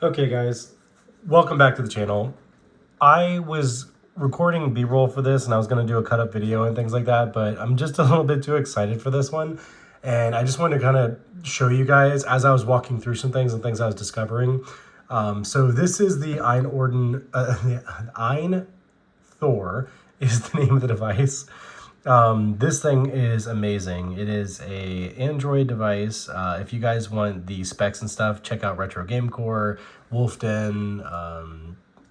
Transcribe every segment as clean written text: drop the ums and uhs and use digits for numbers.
Okay guys, welcome back to the channel. I was recording B-roll for this and I was going to do a cut up video and things like that, but I'm just a little bit too excited for this one. And I just wanted to kind of show you guys as I was walking through some things and things I was discovering. So this is the Ein Thor is the name of the device. This thing is amazing. It is a Android device. If you guys want the specs and stuff, check out Retro Gamecore, Wolfden,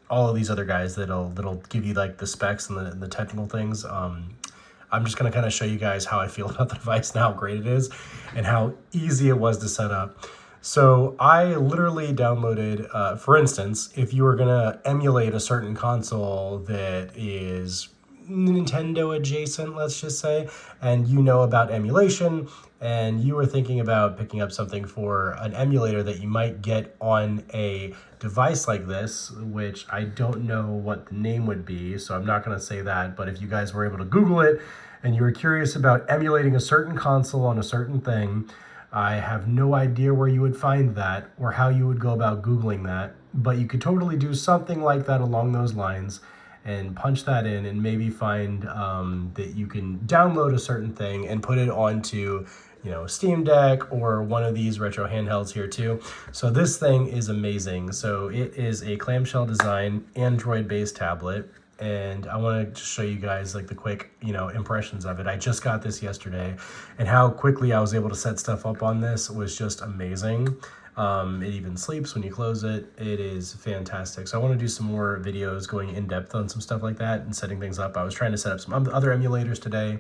all of these other guys that'll give you like the specs and the technical things. I'm just gonna kind of show you guys how I feel about the device and how great it is and how easy it was to set up. So I literally downloaded, for instance, if you were gonna emulate a certain console that is Nintendo adjacent, let's just say, and you know about emulation, and you were thinking about picking up something for an emulator that you might get on a device like this, which I don't know what the name would be, so I'm not going to say that, but if you guys were able to Google it and you were curious about emulating a certain console on a certain thing, I have no idea where you would find that or how you would go about Googling that, but you could totally do something like that along those lines and punch that in and maybe find that you can download a certain thing and put it onto, you know, Steam Deck or one of these retro handhelds here too. So this thing is amazing. So it is a clamshell design Android-based tablet. And I want to show you guys like the quick, impressions of it. I just got this yesterday, and how quickly I was able to set stuff up on this was just amazing. It even sleeps when you close it. It is fantastic. So I want to do some more videos going in depth on some stuff like that and setting things up. I was trying to set up some other emulators today.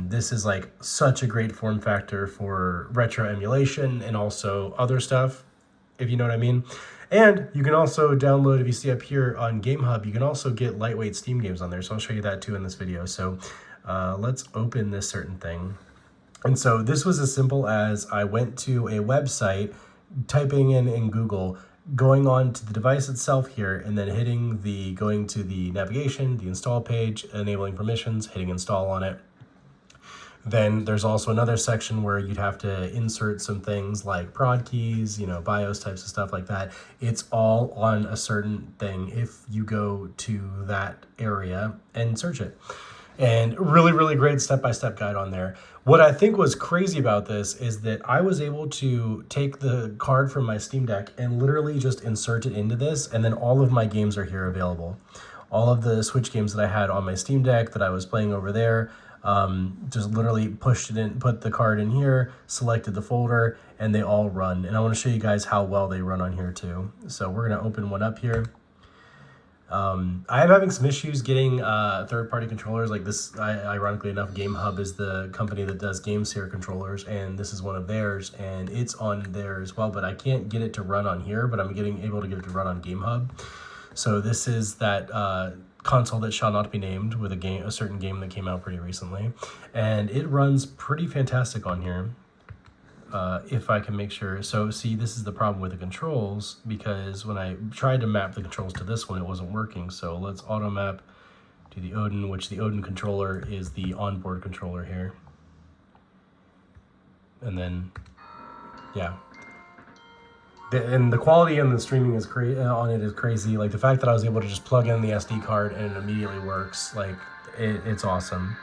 This is like such a great form factor for retro emulation and also other stuff, if you know what I mean. And you can also download, if you see up here on GameHub, you can also get lightweight Steam games on there. So I'll show you that too in this video. So let's open this certain thing. And so this was as simple as I went to a website, typing in Google, going on to the device itself here, and then going to the navigation, the install page, enabling permissions, hitting install on it. Then there's also another section where you'd have to insert some things like prod keys, BIOS types of stuff like that. It's all on a certain thing if you go to that area and search it. And really, really great step-by-step guide on there. What I think was crazy about this is that I was able to take the card from my Steam Deck and literally just insert it into this, and then all of my games are here available. All of the Switch games that I had on my Steam Deck that I was playing over there, just literally pushed it in, put the card in here, selected the folder, and they all run. And I want to show you guys how well they run on here too. So we're going to open one up here. I am having some issues getting third-party controllers like this. Ironically enough, GameHub is the company that does GameSphere controllers, and this is one of theirs, and it's on there as well, but I can't get it to run on here, but I'm able to get it to run on GameHub. So this is that console that shall not be named, with a certain game that came out pretty recently, and it runs pretty fantastic on here. If I can make sure. So see, this is the problem with the controls, because when I tried to map the controls to this one, it wasn't working. So let's auto map to the Odin, which the Odin controller is the onboard controller here. And then, yeah. And the quality and the streaming is on it is crazy. Like the fact that I was able to just plug in the SD card and it immediately works, like it's awesome.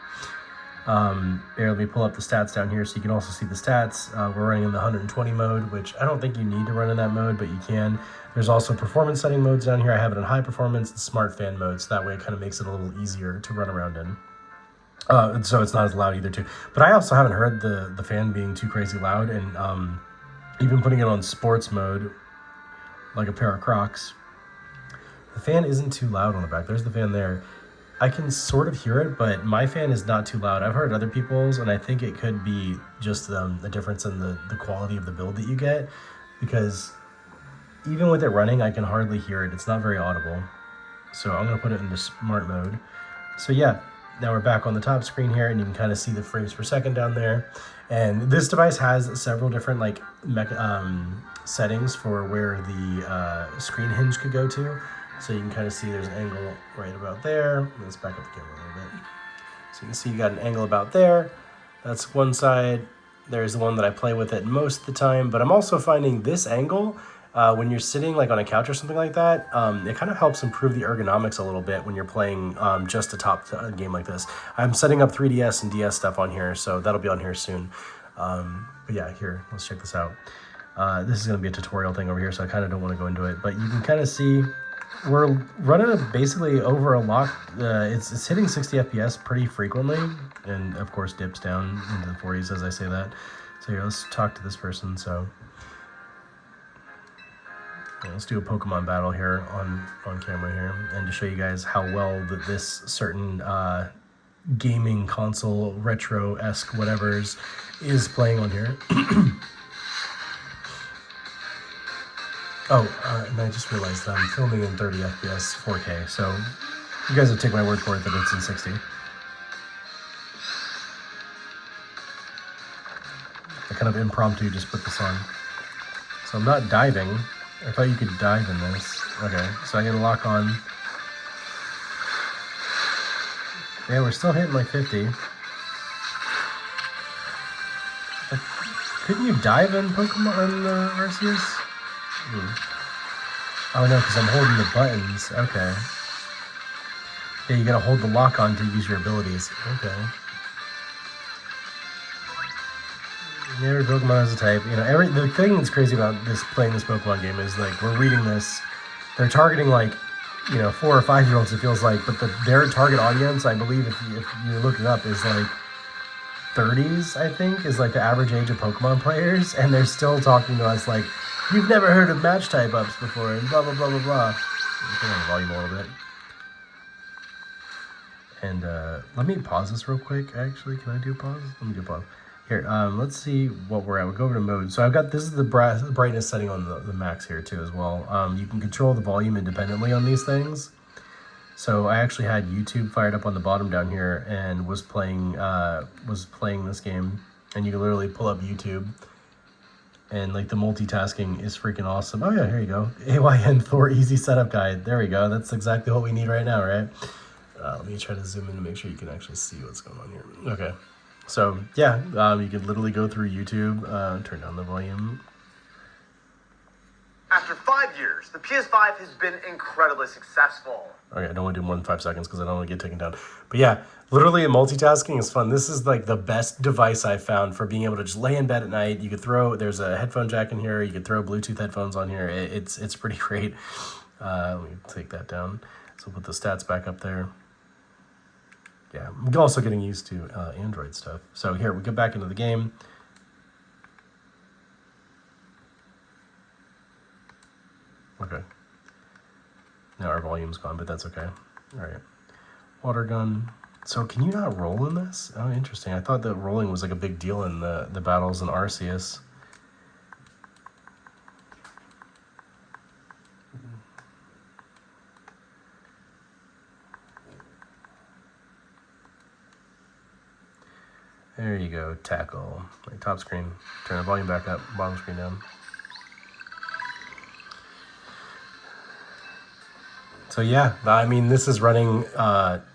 Here, let me pull up the stats down here so you can also see the stats. We're running in the 120 mode, which I don't think you need to run in that mode, but you can. There's also performance setting modes down here. I have it in high performance and smart fan mode, so that way it kind of makes it a little easier to run around in. So it's not as loud either too. But I also haven't heard the fan being too crazy loud, and even putting it on sports mode, like a pair of Crocs, the fan isn't too loud on the back. There's the fan there. I can sort of hear it, but my fan is not too loud. I've heard other people's, and I think it could be just the difference in the quality of the build that you get, because even with it running, I can hardly hear it. It's not very audible. So I'm going to put it into smart mode. So yeah, now we're back on the top screen here, and you can kind of see the frames per second down there. And this device has several different settings for where the screen hinge could go to. So you can kind of see there's an angle right about there. Let's back up the camera a little bit. So you can see you got an angle about there. That's one side. There's the one that I play with it most of the time, but I'm also finding this angle when you're sitting like on a couch or something like that, it kind of helps improve the ergonomics a little bit when you're playing just a game like this. I'm setting up 3DS and DS stuff on here, so that'll be on here soon. But yeah, here, let's check this out. This is going to be a tutorial thing over here, so I kind of don't want to go into it, but you can kind of see we're running basically over a lock. It's hitting 60 FPS pretty frequently, and of course dips down into the 40s as I say that. So here, let's talk to this person. So yeah, let's do a Pokemon battle here on camera here, and to show you guys how well that this certain gaming console retro-esque whatever's is playing on here. And I just realized that I'm filming in 30 FPS 4K, so you guys will take my word for it that it's in 60. I kind of impromptu just put this on. So I'm not diving. I thought you could dive in this. Okay, so I get a lock on. Yeah, we're still hitting like 50. Couldn't you dive in Pokemon Arceus? Oh no, because I'm holding the buttons. Okay. Yeah, you gotta hold the lock on to use your abilities. Okay. Every Pokemon has a type. You know, the thing that's crazy about playing this Pokemon game is like we're reading this. They're targeting like, 4 or 5 year olds. It feels like, but their target audience, I believe, if you look it up, is like 30s. I think is like the average age of Pokemon players, and they're still talking to us like, you've never heard of match type ups before, and blah blah blah blah blah. Turn on the volume a little bit. And let me pause this real quick. Actually, can I do pause? Let me do pause. Here, let's see what we're at. We'll go over to mode. So I've got, this is the brightness setting on the max here too as well. You can control the volume independently on these things. So I actually had YouTube fired up on the bottom down here and was playing this game. And you can literally pull up YouTube. And like the multitasking is freaking awesome. Oh yeah, here you go. Ein Thor easy setup guide. There we go. That's exactly what we need right now, right? Let me try to zoom in to make sure you can actually see what's going on here. Okay. So yeah, you could literally go through YouTube, turn down the volume. After 5 years, the PS5 has been incredibly successful. Okay, I don't want to do more than 5 seconds because I don't want to get taken down. But yeah, literally multitasking is fun. This is like the best device I've found for being able to just lay in bed at night. You could there's a headphone jack in here. You could throw Bluetooth headphones on here. It's pretty great. Let me take that down. So put the stats back up there. Yeah, I'm also getting used to Android stuff. So here, we get back into the game. Okay. Now our volume's gone, but that's okay. All right. Water gun. So can you not roll in this? Oh, interesting. I thought that rolling was like a big deal in the battles in Arceus. There you go, tackle. Like top screen. Turn the volume back up, bottom screen down. So yeah, I mean, this is running,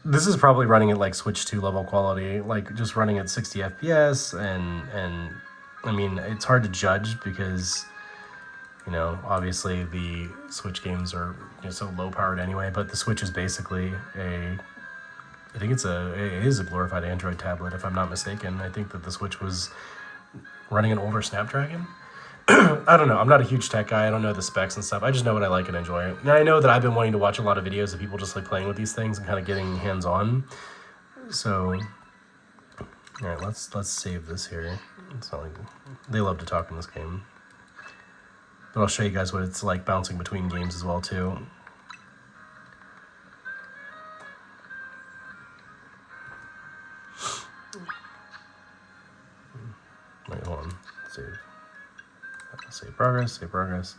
this is probably running at like Switch 2 level quality, like just running at 60 FPS, and I mean, it's hard to judge because, obviously the Switch games are so low powered anyway, but the Switch is basically I think it is a glorified Android tablet, if I'm not mistaken. I think that the Switch was running an older Snapdragon. I don't know. I'm not a huge tech guy. I don't know the specs and stuff. I just know what I like and enjoy. And I know that I've been wanting to watch a lot of videos of people just like playing with these things and kind of getting hands-on. So, all right, let's save this here. It's not like they love to talk in this game. But I'll show you guys what it's like bouncing between games as well too. Wait, hold on. Save progress.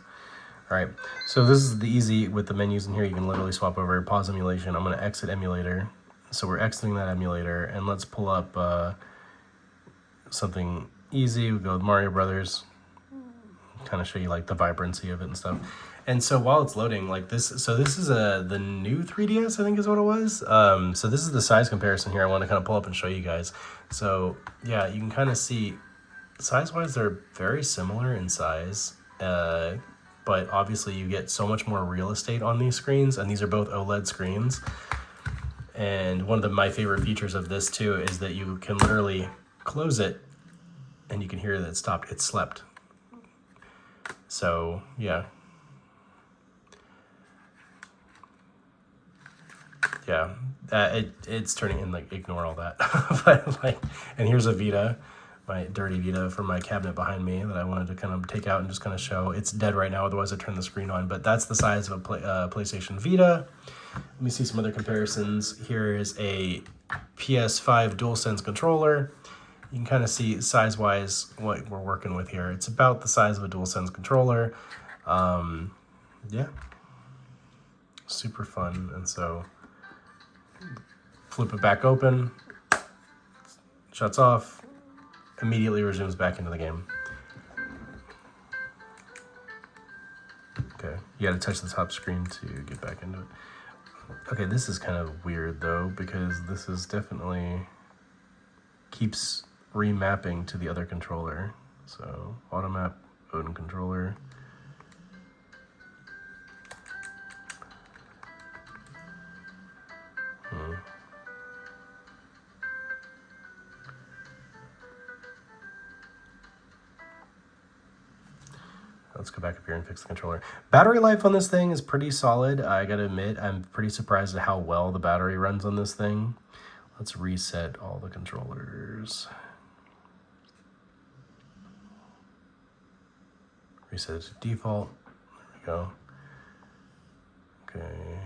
All right, so this is the easy with the menus in here. You can literally swap over, pause emulation. I'm gonna exit emulator. So we're exiting that emulator, and let's pull up something easy. We go with Mario Brothers, kind of show you like the vibrancy of it and stuff. And so while it's loading like this, so this is the new 3DS, I think is what it was. So this is the size comparison here. I want to kind of pull up and show you guys. So yeah, you can kind of see size-wise, they're very similar in size. but obviously you get so much more real estate on these screens, and these are both OLED screens. And one of my favorite features of this too is that you can literally close it and you can hear that it stopped. It slept. So yeah. Yeah, it's turning in, like, ignore all that. But like, and here's a Vita, my dirty Vita from my cabinet behind me that I wanted to kind of take out and just kind of show. It's dead right now, otherwise I turn the screen on, but that's the size of a PlayStation Vita. Let me see some other comparisons. Here is a PS5 DualSense controller. You can kind of see size-wise what we're working with here. It's about the size of a DualSense controller. Yeah, super fun. And so flip it back open, shuts off, immediately resumes back into the game. Okay, you gotta touch the top screen to get back into it. Okay, this is kind of weird though, because this is definitely keeps remapping to the other controller. So automap Odin controller. Let's go back up here and fix the controller. Battery life on this thing is pretty solid. I gotta admit, I'm pretty surprised at how well the battery runs on this thing. Let's reset all the controllers. Reset it to default. There we go. Okay.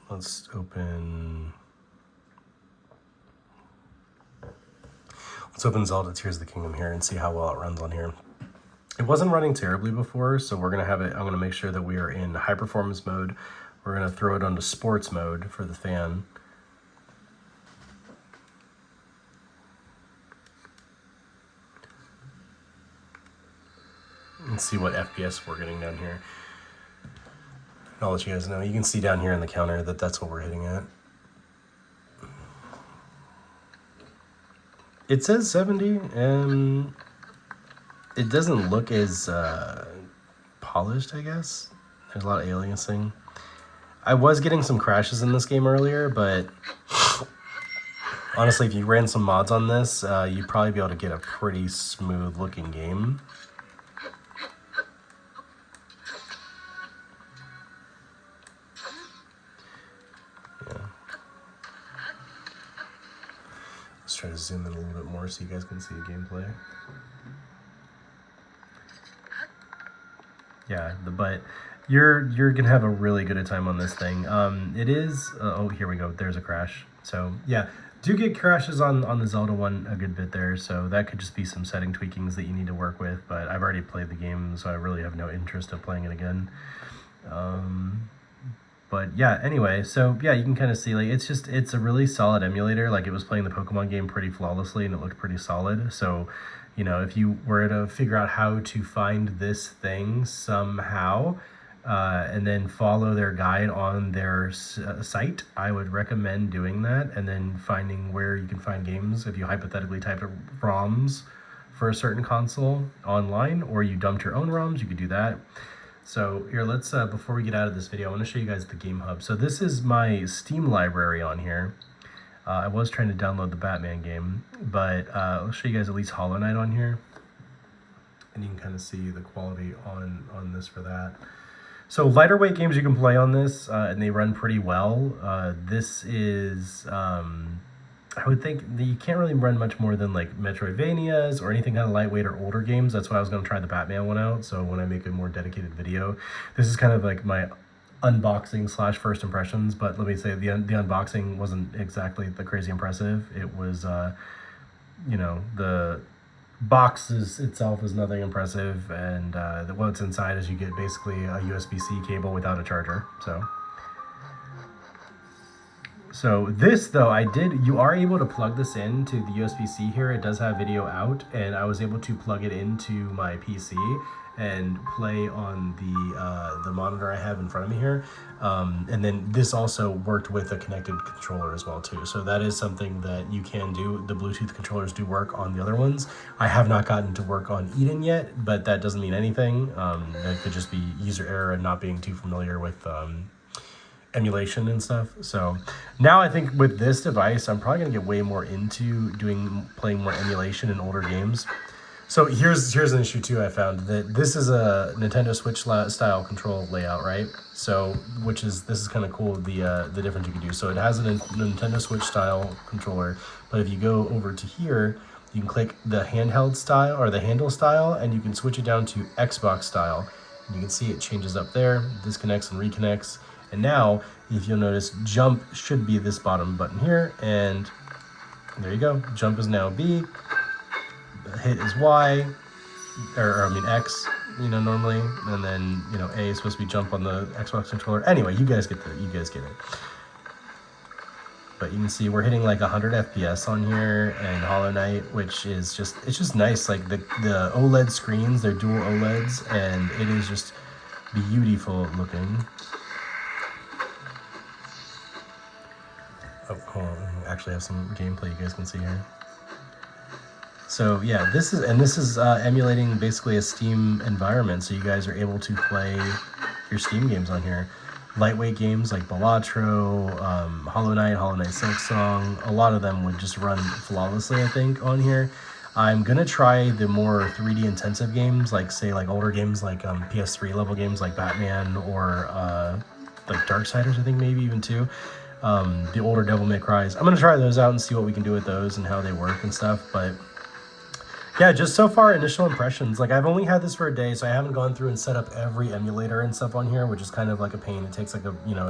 Let's open Zelda Tears of the Kingdom here and see how well it runs on here. It wasn't running terribly before, so we're gonna have it. I'm gonna make sure that we are in high performance mode. We're gonna throw it onto sports mode for the fan. Let's see what FPS we're getting down here. I'll let you guys know. You can see down here in the counter that that's what we're hitting at. It says 70, and it doesn't look as polished, I guess. There's a lot of aliasing. I was getting some crashes in this game earlier, but honestly, if you ran some mods on this, you'd probably be able to get a pretty smooth looking game. Try to zoom in a little bit more so you guys can see the gameplay. Yeah, but you're gonna have a really good time on this thing. It is oh, here we go, there's a crash. So yeah, do get crashes on the Zelda one a good bit there, so that could just be some setting tweakings that you need to work with, but I've already played the game, so I really have no interest of playing it again. But yeah, anyway, so yeah, you can kind of see, like, it's a really solid emulator. Like, it was playing the Pokemon game pretty flawlessly and it looked pretty solid. So, you know, if you were to figure out how to find this thing somehow, and then follow their guide on their site, I would recommend doing that, and then finding where you can find games. If you hypothetically type ROMs for a certain console online, or you dumped your own ROMs, you could do that. So here, let's, before we get out of this video, I want to show you guys the Game Hub. So this is my Steam library on here. I was trying to download the Batman game, but I'll show you guys at least Hollow Knight on here. And you can kind of see the quality on this for that. So lighter weight games you can play on this, and they run pretty well. This is, I would think that you can't really run much more than like Metroidvanias or anything kind of lightweight or older games. That's why I was going to try the Batman one out. So when I make a more dedicated video, this is kind of like my unboxing / first impressions. But let me say the unboxing wasn't exactly the crazy impressive. It was, you know, the box itself is nothing impressive, and what's inside is you get basically a USB-C cable without a charger. So So this though, you are able to plug this into the USB-C here. It does have video out, and I was able to plug it into my PC and play on the monitor I have in front of me here. And then this also worked with a connected controller as well too. So that is something that you can do. The Bluetooth controllers do work on the other ones. I have not gotten to work on Eden yet, but that doesn't mean anything. That could just be user error and not being too familiar with emulation and stuff. So now I think with this device, I'm probably gonna get way more into playing more emulation in older games. So here's an issue too. I found that this is a Nintendo Switch style control layout, right? So this is kind of cool. The difference you can do. So it has a Nintendo Switch style controller, but if you go over to here, you can click the handheld style or the handle style, and you can switch it down to Xbox style. And you can see it changes up there, disconnects and reconnects. And now, if you'll notice, jump should be this bottom button here, and there you go. Jump is now B. Hit is Y, or I mean X, normally, and then A is supposed to be jump on the Xbox controller. Anyway, you guys get it. But you can see we're hitting like 100 FPS on here, and Hollow Knight, which is just nice. Like the OLED screens, they're dual OLEDs, and it is just beautiful looking. Oh, hold on. I actually have some gameplay you guys can see here. So yeah, this is emulating basically a Steam environment, so you guys are able to play your Steam games on here. Lightweight games like Balatro, Hollow Knight, Silksong, a lot of them would just run flawlessly, I think, on here. I'm gonna try the more 3D intensive games, like older games like PS3 level games like Batman or like Darksiders, I think maybe even too. The older Devil May Cries. I'm gonna try those out and see what we can do with those and how they work and stuff, but yeah, just so far, initial impressions. Like, I've only had this for a day, so I haven't gone through and set up every emulator and stuff on here, which is kind of like a pain. It takes it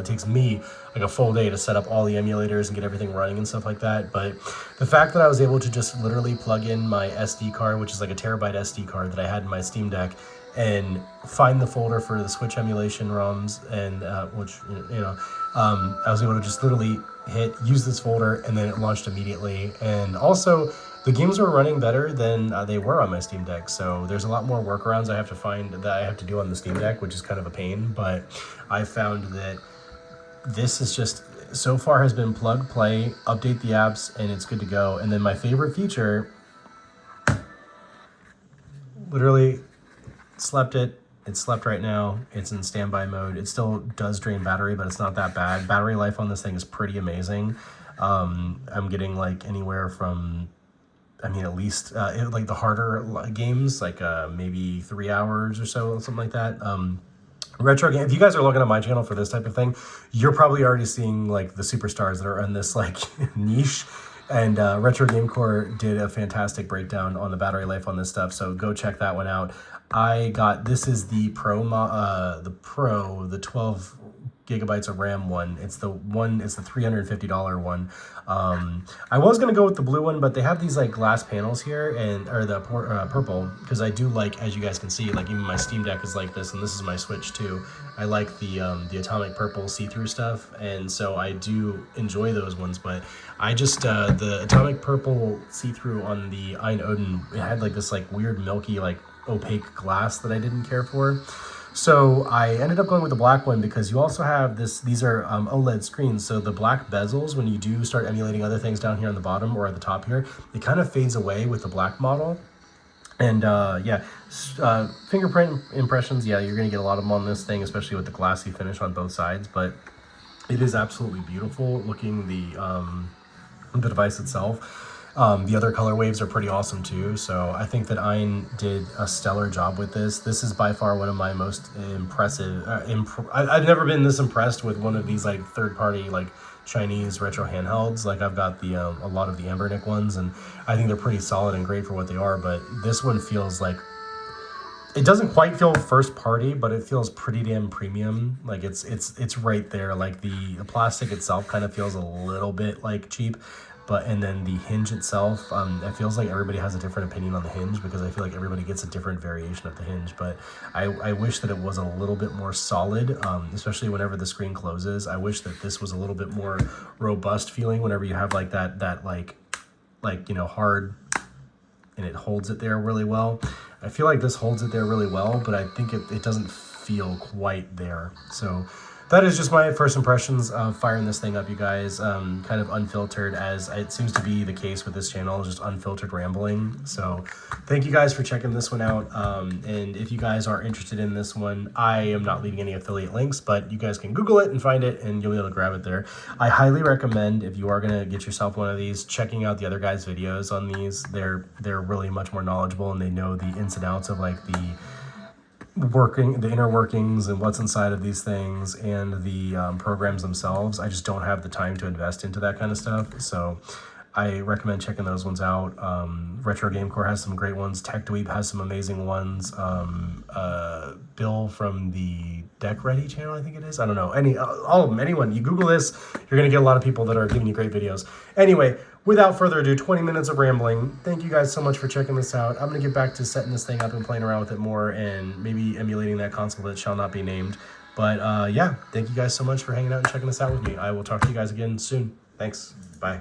takes me like a full day to set up all the emulators and get everything running and stuff like that. But the fact that I was able to just literally plug in my SD card, which is like a terabyte SD card that I had in my Steam Deck, and find the folder for the Switch emulation ROMs, and I was able to just literally use this folder, and then it launched immediately. And also, the games were running better than they were on my Steam Deck, so there's a lot more workarounds I have to do on the Steam Deck, which is kind of a pain, but I found that this is just, so far has been plug, play, update the apps, and it's good to go. And then my favorite feature, literally it slept right now, it's in standby mode. It still does drain battery, but it's not that bad. Battery life on this thing is pretty amazing. I'm getting like anywhere from, at least like the harder games, like maybe 3 hours or so, something like that. Retro game. If you guys are looking at my channel for this type of thing, you're probably already seeing like the superstars that are in this like niche. And Retro Game Core did a fantastic breakdown on the battery life on this stuff, so go check that one out. This is the the 12 gigabytes of RAM one. It's the $350 one. I was gonna go with the blue one, but they have these like glass panels here, or the purple, because I do like, as you guys can see, like even my Steam Deck is like this, and this is my Switch too. I like the atomic purple see-through stuff, and so I do enjoy those ones. But I just the atomic purple see-through on the Ein Odin, it had like this like weird milky like opaque glass that I didn't care for. So I ended up going with the black one because you also have these are OLED screens. So the black bezels, when you do start emulating other things down here on the bottom or at the top here, it kind of fades away with the black model. And fingerprint impressions, yeah, you're gonna get a lot of them on this thing, especially with the glassy finish on both sides, but it is absolutely beautiful looking, the device itself. The other color waves are pretty awesome too, so I think that Ein did a stellar job with this. This is by far one of my most impressive. I've never been this impressed with one of these like third-party like Chinese retro handhelds. Like I've got a lot of the Ambernick ones, and I think they're pretty solid and great for what they are. But this one feels like, it doesn't quite feel first party, but it feels pretty damn premium. Like it's right there. Like the plastic itself kind of feels a little bit like cheap. and then the hinge itself, it feels like everybody has a different opinion on the hinge, because I feel like everybody gets a different variation of the hinge. But I wish that it was a little bit more solid, especially whenever the screen closes. I wish that this was a little bit more robust feeling whenever you have like that like hard, and it holds it there really well. I feel like this holds it there really well, but I think it doesn't feel quite there. So that is just my first impressions of firing this thing up, you guys. Kind of unfiltered, as it seems to be the case with this channel, just unfiltered rambling. So thank you guys for checking this one out. And if you guys are interested in this one, I am not leaving any affiliate links, but you guys can Google it and find it, and you'll be able to grab it there. I highly recommend, if you are going to get yourself one of these, checking out the other guys' videos on these. They're really much more knowledgeable, and they know the ins and outs of like the inner workings and what's inside of these things, and the programs themselves. I just don't have the time to invest into that kind of stuff, so I recommend checking those ones out. Retro Game Core has some great ones. Tech Dweeb has some amazing ones. Bill from the Deck Ready channel, I think it is. I don't know. All of them. Anyone. You Google this, you're going to get a lot of people that are giving you great videos. Anyway, without further ado, 20 minutes of rambling. Thank you guys so much for checking this out. I'm going to get back to setting this thing up and playing around with it more, and maybe emulating that console that shall not be named. But yeah, thank you guys so much for hanging out and checking this out with me. I will talk to you guys again soon. Thanks. Bye.